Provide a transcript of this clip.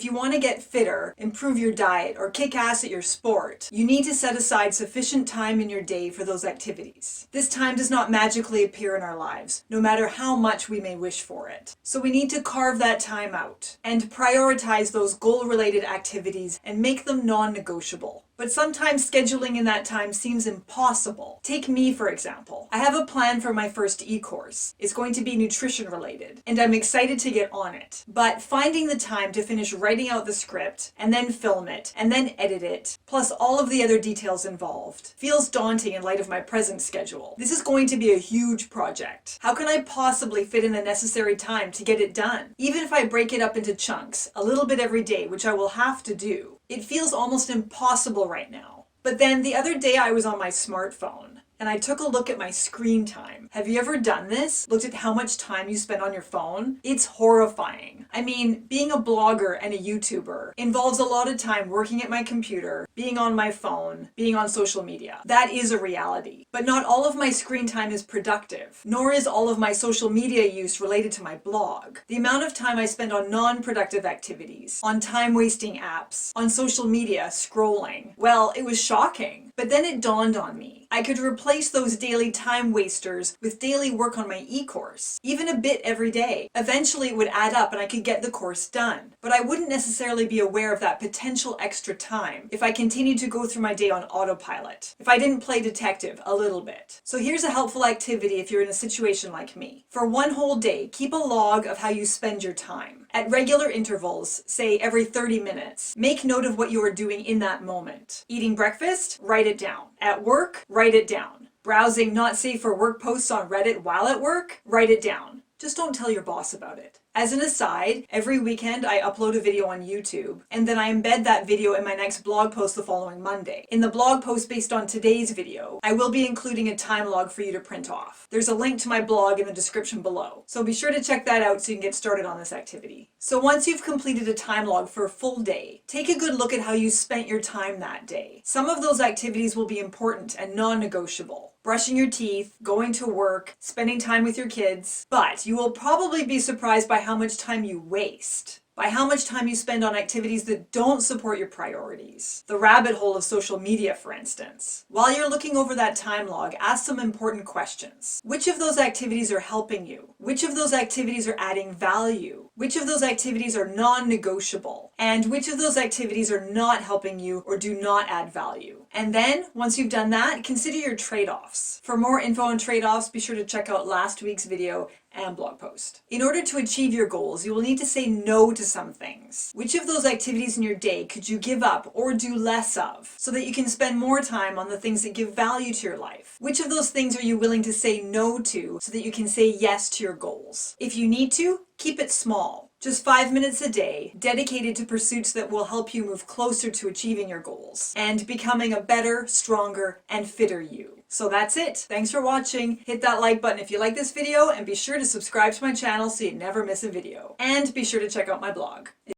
If you want to get fitter, improve your diet, or kick ass at your sport, you need to set aside sufficient time in your day for those activities. This time does not magically appear in our lives, no matter how much we may wish for it. So we need to carve that time out and prioritize those goal-related activities and make them non-negotiable. But sometimes scheduling in that time seems impossible. Take me, for example. I have a plan for my first e-course. It's going to be nutrition related, and I'm excited to get on it. But finding the time to finish writing out the script, and then film it, and then edit it, plus all of the other details involved, feels daunting in light of my present schedule. This is going to be a huge project. How can I possibly fit in the necessary time to get it done? Even if I break it up into chunks, a little bit every day, which I will have to do, it feels almost impossible right now. But then the other day I was on my smartphone and I took a look at my screen time. Have you ever done this? Looked at how much time you spend on your phone? It's horrifying. I mean, being a blogger and a YouTuber involves a lot of time working at my computer, being on my phone, being on social media. That is a reality. But not all of my screen time is productive, nor is all of my social media use related to my blog. The amount of time I spend on non-productive activities, on time-wasting apps, on social media, scrolling, well, it was shocking. But then it dawned on me. I could replace those daily time wasters with daily work on my e-course, even a bit every day. Eventually it would add up and I could get the course done. But I wouldn't necessarily be aware of that potential extra time if I continued to go through my day on autopilot, if I didn't play detective a little bit. So here's a helpful activity if you're in a situation like me. For one whole day, keep a log of how you spend your time. At regular intervals, say every 30 minutes, make note of what you are doing in that moment. Eating breakfast? Write it down. At work? Write it down. Browsing not safe for work posts on Reddit while at work? Write it down. Just don't tell your boss about it. As an aside, every weekend I upload a video on YouTube, and then I embed that video in my next blog post the following Monday. In the blog post based on today's video, I will be including a time log for you to print off. There's a link to my blog in the description below, so be sure to check that out so you can get started on this activity. So once you've completed a time log for a full day, take a good look at how you spent your time that day. Some of those activities will be important and non-negotiable. Brushing your teeth, going to work, spending time with your kids, but you will probably be surprised by how much time you waste, by how much time you spend on activities that don't support your priorities. The rabbit hole of social media, for instance. While you're looking over that time log, ask some important questions. Which of those activities are helping you? Which of those activities are adding value? Which of those activities are non-negotiable? And which of those activities are not helping you or do not add value? And then, once you've done that, consider your trade-offs. For more info on trade-offs, be sure to check out last week's video and blog post. In order to achieve your goals, you will need to say no to some things. Which of those activities in your day could you give up or do less of so that you can spend more time on the things that give value to your life? Which of those things are you willing to say no to so that you can say yes to your goals? If you need to, keep it small. Just 5 minutes a day, dedicated to pursuits that will help you move closer to achieving your goals and becoming a better, stronger, and fitter you. So that's it. Thanks for watching. Hit that like button if you like this video and be sure to subscribe to my channel so you never miss a video. And be sure to check out my blog.